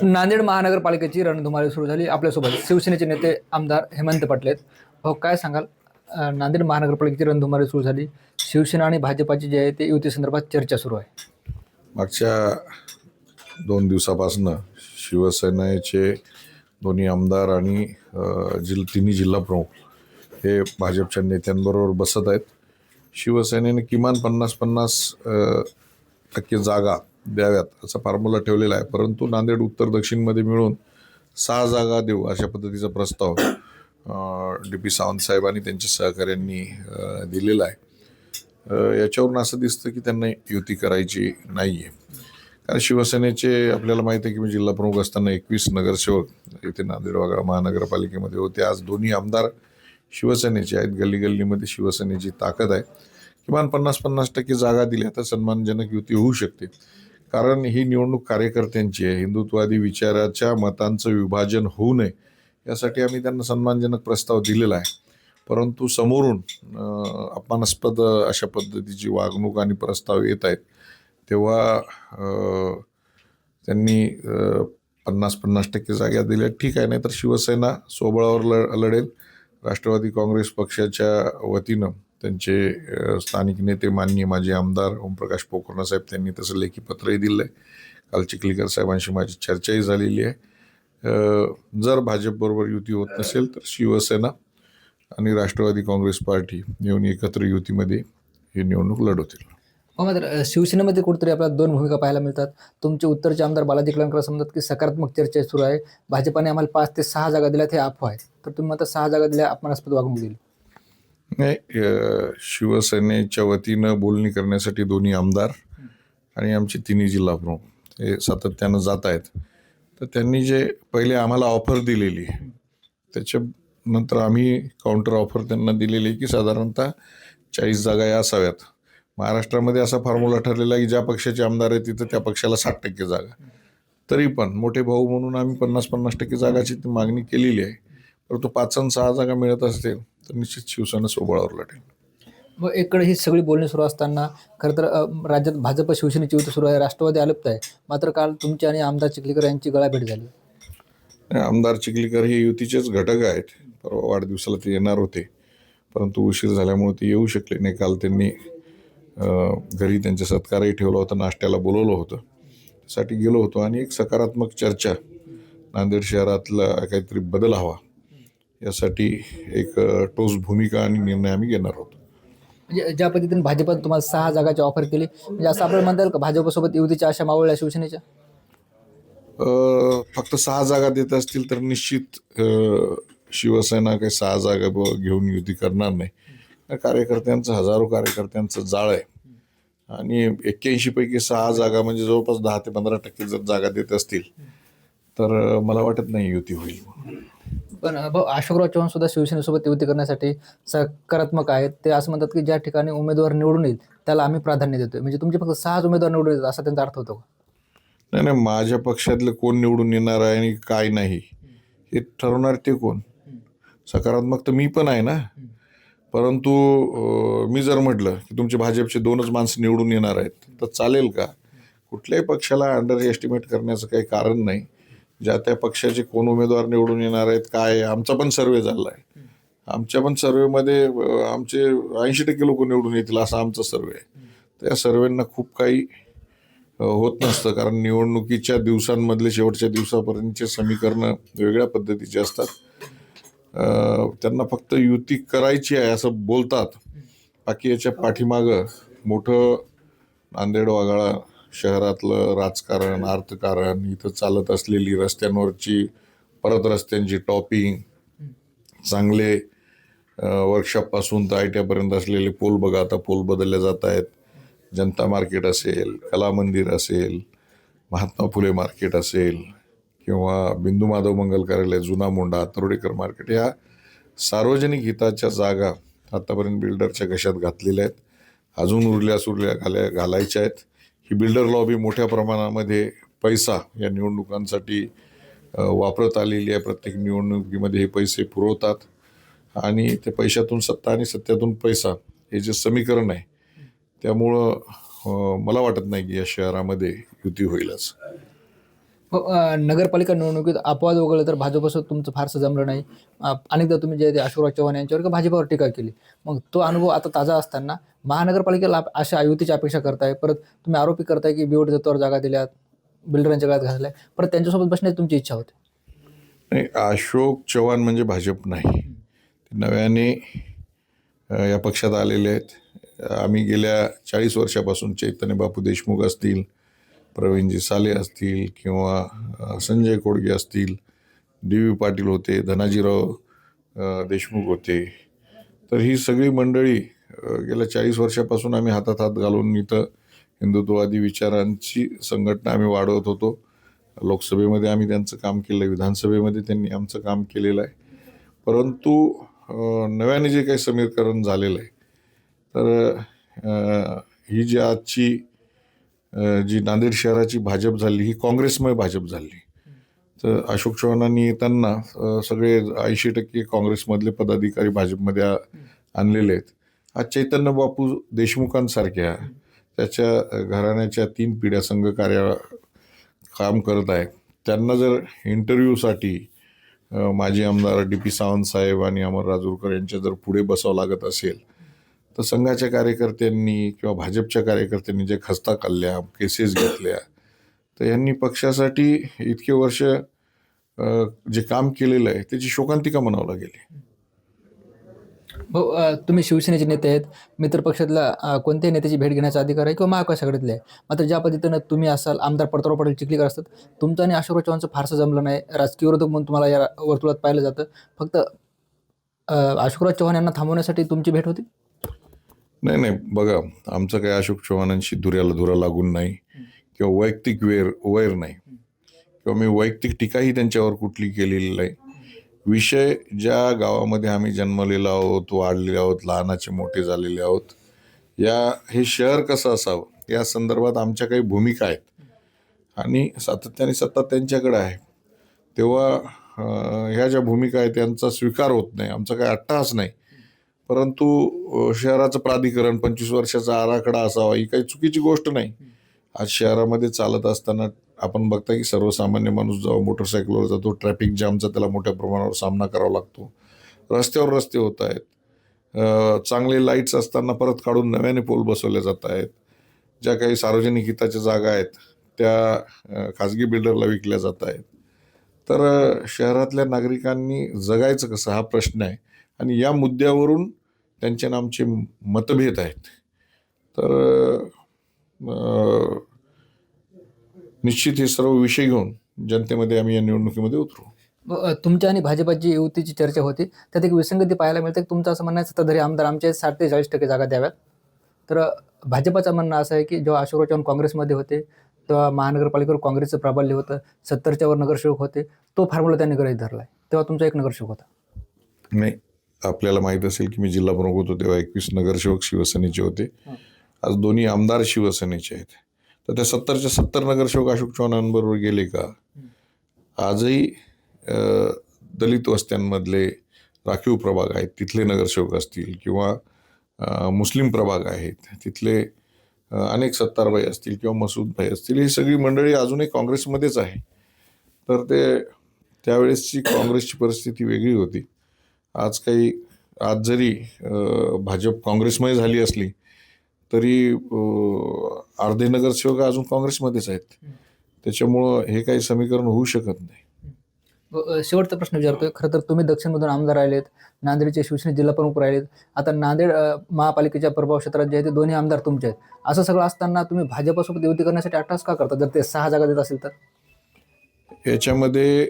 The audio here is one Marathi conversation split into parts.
नांदेड महानगरपालिकेची रणधुमाळी सुरू झाली. आपल्यासोबत शिवसेनेचे नेते आमदार हेमंत पाटील आहेत. भाऊ, काय सांगाल? नांदेड महानगरपालिकेची रणधुमाळी सुरू झाली. शिवसेना आणि भाजपाची जी आहे ते युती संदर्भात चर्चा सुरू आहे. मागच्या 2 दिवसापासून शिवसेनेचे दोन्ही आमदार आणि तिन्ही जिल्हा प्रमुख हे भाजपच्या नेत्यांबरोबर बसत आहेत. शिवसेनेने किमान 50-50% जागा द्याव्यात असा फॉर्म्युला ठेवलेला आहे, परंतु नांदेड उत्तर दक्षिणमध्ये मिळून 6 जागा देऊ अशा पद्धतीचा प्रस्ताव DP सावंत साहेब आणि त्यांच्या सहकाऱ्यांनी दिलेला आहे. याच्यावरून असं दिसतं की त्यांना युती करायची नाही आहे. कारण शिवसेनेचे आपल्याला माहिती आहे की मी जिल्हा प्रमुख असताना 21 नगरसेवक इथे नांदेड वाघाळा महानगरपालिकेमध्ये होते. आज दोन्ही आमदार शिवसेनेचे आहेत. गल्ली गल्लीमध्ये शिवसेनेची ताकद आहे. किमान 50-50% जागा दिल्या तर सन्मानजनक युती होऊ शकते. कारण ही निवडणूक कार्यकर्त्यांची आहे. हिंदुत्ववादी विचाराच्या मतांचं विभाजन होऊ नये यासाठी आम्ही त्यांना सन्मानजनक प्रस्ताव दिलेला आहे. परंतु समोरून अपमानास्पद अशा पद्धतीची वागणूक आणि प्रस्ताव येत आहेत, तेव्हा त्यांनी 50-50% जागा दिल्या ठीक आहे. नाही तर शिवसेना स्वबळावर लढेल. राष्ट्रवादी काँग्रेस पक्षाच्या वतीनं त्यांचे स्थानिक नेते माननीय माजी आमदार ओमप्रकाश पोखरणा साहेब त्यांनी तसं लेखी पत्रही दिलं आहे. काल चिखलीकर साहेबांशी माझी चर्चाही झालेली आहे. जर भाजपबरोबर युती होत नसेल तर शिवसेना आणि राष्ट्रवादी काँग्रेस पार्टी येऊन एकत्र युतीमध्ये ही निवडणूक लढवतील. मात्र शिवसेनेमध्ये कुठेतरी आपल्याला 2 भूमिका पाहायला मिळतात. तुमचे उत्तरचे आमदार बालाजी कलंकर म्हणतात की सकारात्मक चर्चा सुरू आहे. भाजपाने आम्हाला 5 ते 6 जागा दिल्यात, हे अफवा आहे. तर तुम्ही आता 6 जागा दिल्या, अपमानास्पद वागणूक दिली. नाही, शिवसेनेच्या वतीनं बोलणी करण्यासाठी दोन्ही आमदार आणि आमचे तिन्ही जिल्हा प्रमुख हे सातत्यानं जात आहेत. तर त्यांनी जे पहिले आम्हाला ऑफर दिलेली त्याच्यानंतर आम्ही काउंटर ऑफर त्यांना दिलेली की साधारणतः 40 जागा या असाव्यात. महाराष्ट्रामध्ये असा फॉर्म्युला ठरलेला आहे की ज्या पक्षाचे आमदार आहेत तिथं त्या पक्षाला 60% जागा. तरी पण मोठे भाऊ म्हणून आम्ही 50-50% जागाची मागणी केलेली आहे. परंतु 5 आणि 6 जागा मिळत असतील तर निश्चित शिवसेना स्वबळावर लढेल. मग एकडे ही सगळी बोलणी सुरू असताना खरं तर राज्यात भाजप शिवसेनेची युती सुरू आहे. राष्ट्रवादी अलिप्त आहे. मात्र काल तुमचे आणि आमदार चिखलीकर यांची गळाभेट झाली. आमदार चिखलीकर हे युतीचेच घटक आहेत. परवा वाढदिवसाला ते येणार होते, परंतु उशीर झाल्यामुळे ते येऊ शकले नाही. काल त्यांनी घरी त्यांचा सत्कारही ठेवला होता, नाश्त्याला बोलवलं होतं, त्यासाठी गेलो होतो. आणि एक सकारात्मक चर्चा नांदेड शहरातला काहीतरी बदल हवा यासाठी एक ठोस भूमिका आणि निर्णय आम्ही घेणार आहोत. म्हणजे ज्या पद्धतीने भाजपाने तुम्हाला 6 जागाची ऑफर केली, म्हणजे असं आपल्याला म्हणता येईल का भाजपसोबत युतीच्या आशा मावळल्या शिवसेनेच्या? फक्त 6 जागा देत असतील तर निश्चित शिवसेना काही 6 जागा घेऊन युती करणार नाही. कार्यकर्त्यांचं, हजारो कार्यकर्त्यांचं जाळ आहे आणि 81 पैकी 6 जागा म्हणजे जवळपास 10 ते 15% जर जागा देत असतील तर मला वाटत नाही युती होईल. पण भाऊ, अशोकराव चव्हाण सुद्धा शिवसेनेसोबत युती करण्यासाठी सकारात्मक आहेत. ते असं म्हणतात की ज्या ठिकाणी उमेदवार निवडून येईल त्याला आम्ही प्राधान्य देतोय. म्हणजे तुमचे फक्त 6 उमेदवार निवडून येतात असा त्यांचा अर्थ होतो का? नाही, माझ्या पक्षातले कोण निवडून येणार आहे आणि काय नाही हे ठरवणार ते कोण? सकारात्मक तर मी पण आहे ना. परंतु मी जर म्हटलं की तुमचे भाजपचे 2च माणसं निवडून येणार आहेत तर चालेल का? कुठल्याही पक्षाला अंडर एस्टिमेट करण्याचं काही कारण नाही. ज्या त्या पक्षाचे कोण उमेदवार निवडून येणार आहेत काय, आमचा पण सर्वे झाला आहे. आमच्या पण सर्वेमध्ये आमचे 80% लोक निवडून येतील असा आमचा सर्वे आहे. तर या सर्वेंना खूप काही होत नसतं, कारण निवडणुकीच्या दिवसांमधले शेवटच्या दिवसापर्यंतचे समीकरणं वेगळ्या पद्धतीचे असतात. त्यांना फक्त युती करायची आहे असं बोलतात. बाकी याच्या पाठीमागं मोठं नांदेड वाघाळा शहरातलं राजकारण, अर्थकारण, इथं चालत असलेली रस्त्यांवरची परत रस्त्यांची टॉपिंग, चांगले वर्कशॉपपासून तर ITपर्यंत असलेले पोल बघा, आता पोल बदलले जात आहेत. जनता मार्केट असेल, कला मंदिर असेल, महात्मा फुले मार्केट असेल किंवा बिंदू माधव मंगल कार्यालय, जुना मोंढा, तरोडेकर मार्केट, ह्या सार्वजनिक हिताच्या जागा आतापर्यंत बिल्डरच्या घशात घातलेल्या आहेत. अजून उरल्या घालायच्या आहेत. ही बिल्डर लॉबी मोठ्या प्रमाणामध्ये पैसा या निवडणुकांसाठी वापरत आलेली आहे. प्रत्येक निवडणुकीमध्ये हे पैसे पुरवतात आणि ते पैशातून सत्ता आणि सत्यातून पैसा हे जे समीकरण आहे, त्यामुळं मला वाटत नाही की या शहरामध्ये युती होईलच. नगरपालिका निवडणुकीत अपवाद वगळले तर भाजपसोबत तुमचं फारसं जमलं नाही. अनेकदा तुम्ही जे ते अशोकराव चव्हाण यांच्यावर किंवा भाजपावर टीका केली. मग तो अनुभव आता ताजा असताना महानगरपालिकेला अशा युतीची अपेक्षा करताय. परत तुम्ही आरोपी करताय की बिवड तत्वावर जागा दिल्यात, बिल्डरांच्या गळ्यात घातल्या. परत त्यांच्यासोबत बसण्याची तुमची इच्छा होती. नाही, अशोक चव्हाण म्हणजे भाजप नाही. ते नव्याने या पक्षात आलेले आहेत. आम्ही गेल्या 40 वर्षापासून चैतन्य बापू देशमुख असतील, प्रवीणजी साले असतील किंवा संजय कोडगे असतील, डी.व्ही. पाटील होते, धनाजीराव देशमुख होते. तर ही सगळी मंडळी गेल्या 40 वर्षापासून आम्ही हातात हात घालून इथं हिंदुत्ववादी विचारांची संघटना आम्ही वाढवत होतो. लोकसभेमध्ये आम्ही त्यांचं काम केलं, विधानसभेमध्ये त्यांनी आमचं काम केलेलं आहे. परंतु नव्याने जे काही समीकरण झालेलं आहे, तर ही जी आजची जी नांदेड शहराची भाजप झाली, ही काँग्रेसमय भाजप झाली. तर अशोक चव्हाणांनी येताना सगळे 80% काँग्रेसमधले पदाधिकारी भाजपमध्ये आणलेले आहेत. आज चैतन्य बापू देशमुखांसारख्या त्याच्या घराण्याच्या 3 पिढ्या संघ काम करत आहेत. त्यांना जर इंटरव्ह्यूसाठी माजी आमदार डी.पी. सावंत साहेब आणि अमर राजूरकर यांच्या जर पुढे बसावं लागत असेल, तर संघाच्या कार्यकर्त्यांनी किंवा भाजपच्या कार्यकर्त्यांनी जे खस्ता खाल्ल्या, केसेस घेतल्या, तर यांनी पक्षासाठी इतके वर्ष जे काम केलेलं आहे त्याची शोकांतिका म्हणावं लागेल. तुम्ही शिवसेनेचे नेते आहेत. मित्र पक्षातल्या कोणत्याही नेत्याची भेट घेण्याचा अधिकार आहे किंवा महाविकास आघाडीतले आहे. मात्र ज्या पद्धतीनं तुम्ही असाल, आमदार परतराव पाटील चिखलीकर असतात, तुमचं आणि अशोकराव चव्हाणचं फारसं जमलं नाही. राजकीय विरोधक म्हणून तुम्हाला या वर्तुळात पाहिलं जातं. फक्त अशोकराव चव्हाण यांना थांबवण्यासाठी तुमची भेट होती. नाही, बघा, आमचं काही अशोक चव्हाणांशी धुऱ्याला धुरा लागून नाही किंवा वैयक्तिक वैर नाही किंवा मी वैयक्तिक टीकाही त्यांच्यावर कुठली केलेली नाही. विषय ज्या गावामध्ये आम्ही जन्मलेलो आहोत, वाढलेले आहोत, लहानाचे मोठे झालेले आहोत, हे शहर कसं असावं या संदर्भात आमच्या काही भूमिका आहेत आणि सातत्याने सत्ता त्यांच्याकडे आहे. तेव्हा ह्या ज्या भूमिका आहेत त्यांचा स्वीकार होत नाही. आमचा काही अट्टहास नाही. परंतु शहराचं प्राधिकरण 25 वर्षाचा आराखडा असावा ही काही चुकीची गोष्ट नाही. आज शहरामध्ये चालत असताना आपण बघता की सर्वसामान्य माणूस जेव्हा मोटरसायकलवर जातो, ट्रॅफिक जॅमचा त्याला मोठ्या प्रमाणावर सामना करावा लागतो. रस्त्यावर रस्ते होत आहेत. चांगले लाईट्स असताना परत काढून नव्याने पोल बसवले जात आहेत. ज्या काही सार्वजनिक हिताच्या जागा आहेत त्या खाजगी बिल्डरला विकल्या जात आहेत. तर शहरातल्या नागरिकांनी जगायचं कसं हा प्रश्न आहे आणि या मुद्द्यावरून त्यांचे आणि आमचे मतभेद आहेत. तर निश्चित हे सर्व विषय घेऊन जनतेमध्ये आम्ही या निवडणुकीमध्ये उतरू. तुमच्या आणि भाजपाची युतीची चर्चा होती. त्यात एक विसंगती पाहायला मिळते. तुमचं असं म्हणणं आहे सत्ताधारी आमदार आमचे 60 ते 40% जागा द्याव्यात. तर भाजपाचं म्हणणं असं आहे की जेव्हा अशोकराव चव्हाण काँग्रेसमध्ये होते तेव्हा महानगरपालिकेवर काँग्रेसचं प्राबल्य होतं. 70च्या वर नगरसेवक होते. तो फॉर्म्युला त्यांनी गृहीत धरला आहे. तेव्हा तुमचा एक नगरसेवक होता. नाही, आपल्याला माहीत असेल की मी जिल्हा प्रमुख होतो तेव्हा 21 नगरसेवक शिवसेनेचे होते. आज दोन्ही आमदार शिवसेनेचे आहेत. तर त्या 70च्या 70 नगरसेवक अशोक चव्हाणांबरोबर गेले का? आजही दलित वस्त्यांमधले राखीव प्रभाग आहेत तिथले नगरसेवक असतील किंवा मुस्लिम प्रभाग आहेत तिथले अनेक सत्तारबाई असतील किंवा मसूदभाई असतील, ही सगळी मंडळी अजूनही काँग्रेसमध्येच आहे. तर त्यावेळेसची काँग्रेसची परिस्थिती वेगळी होती. आज जरी भाजप काँग्रेसमय झाली असली तरी अर्धे नगरसेवक अजून काँग्रेसमध्येच आहेत. त्याच्यामुळं हे काही समीकरण होऊ शकत नाही. शेवटचा प्रश्न विचारतोय. खरं तर तुम्ही दक्षिणमधून आमदार राहिलेत, नांदेडचे शिवसेने जिल्हा प्रमुख राहिलेत. आता नांदेड महापालिकेच्या प्रभाव क्षेत्रात जे आहे ते दोन्ही आमदार तुमचे आहेत. असं सगळं असताना तुम्ही भाजपसोबत युती करण्यासाठी अट्टहास का करता जर ते 6 जागा देत असेल तर? याच्यामध्ये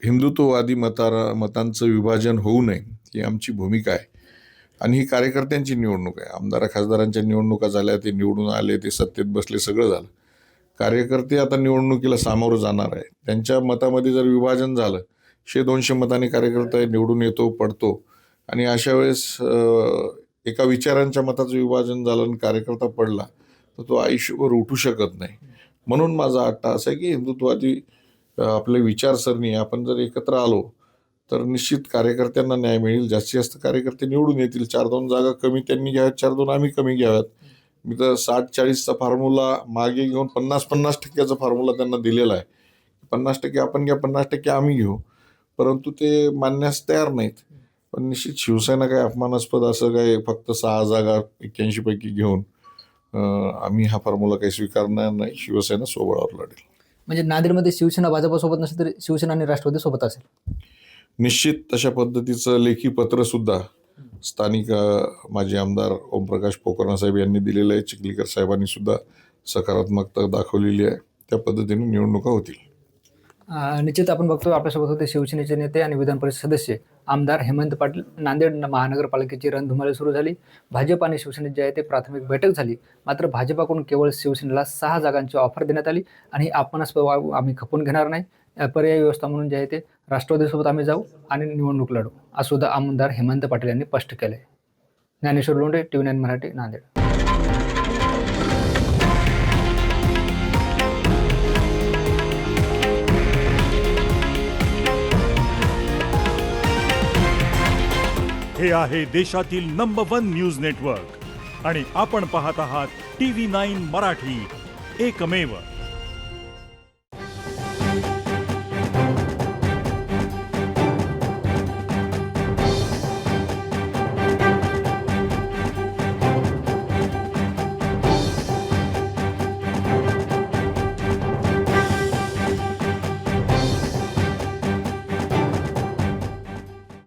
हिंदुत्ववादी मतांचं विभाजन होऊ नये ही आमची भूमिका आहे आणि ही कार्यकर्त्यांची निवडणूक आहे. आमदार खासदारांच्या निवडणुका झाल्या, ते निवडून आले, ते सत्तेत बसले, सगळं झालं. कार्यकर्ते आता निवडणुकीला सामोरं जाणार आहे. त्यांच्या मतामध्ये जर विभाजन झालं, 100-200 मतांनी कार्यकर्ता म्हणून येतो, पडतो आणि अशा वेळेस एका विचारांच्या मताचं विभाजन झालं आणि कार्यकर्ता पडला तर तो आयुष्यभर उठू शकत नाही. म्हणून माझा अट्टहास आहे की हिंदुत्ववादी आपले विचारसरणी आपण जर एकत्र आलो तर निश्चित कार्यकर्त्यांना न्याय मिळेल. जास्तीत जास्त कार्यकर्ते निवडून येतील. 4-2 जागा कमी त्यांनी घ्याव्यात, 4-2 आम्ही कमी घ्याव्यात. मी तर 60-40चा फॉर्म्युला मागे घेऊन 50-50% फॉर्म्युला त्यांना दिलेला आहे. 50% आपण घ्या, 50% आम्ही घेऊ, परंतु ते मानण्यास तयार नाहीत. पण निश्चित शिवसेना काही अपमानास्पद असं काही फक्त 6 जागा 81 पैकी घेऊन आम्ही हा फॉर्म्युला काही स्वीकारणार नाही. शिवसेना स्वबळावर लढेल. म्हणजे नांदेडमध्ये शिवसेना भाजपसोबत नसेल तरी शिवसेना आणि राष्ट्रवादी सोबत असेल. निश्चित तशा पद्धतीचं लेखी पत्र सुद्धा स्थानिक माजी आमदार ओमप्रकाश पोकर्णा साहेब यांनी दिलेलं आहे. चिखलीकर साहेबांनी सुद्धा सकारात्मकता दाखवलेली आहे. त्या पद्धतीने निवडणुका होतील. निश्चित आपण बघतो आपल्यासोबत होते शिवसेनेचे नेते आणि विधान परिषद सदस्य आमदार हेमंत पाटील. नांदेड महानगरपालिकेची रणधुमाळी सुरू झाली. भाजप आणि शिवसेनेत जे आहे ते प्राथमिक बैठक झाली. मात्र भाजपाकडून केवळ शिवसेनेला 6 जागांची ऑफर देण्यात आली आणि ही अपमानास्पद आम्ही खपून घेणार नाही. पर्यायी व्यवस्था म्हणून जे आहे ते राष्ट्रवादीसोबत आम्ही जाऊ आणि निवडणूक लढू, असं सुद्धा आमदार हेमंत पाटील यांनी स्पष्ट केलं आहे. ज्ञानेश्वर लोंढे, TV9 मराठी, नांदेड. हे आहे देशातील नंबर 1 न्यूज नेटवर्क आणि आपण पाहत आहात TV9 मराठी, एकमेव.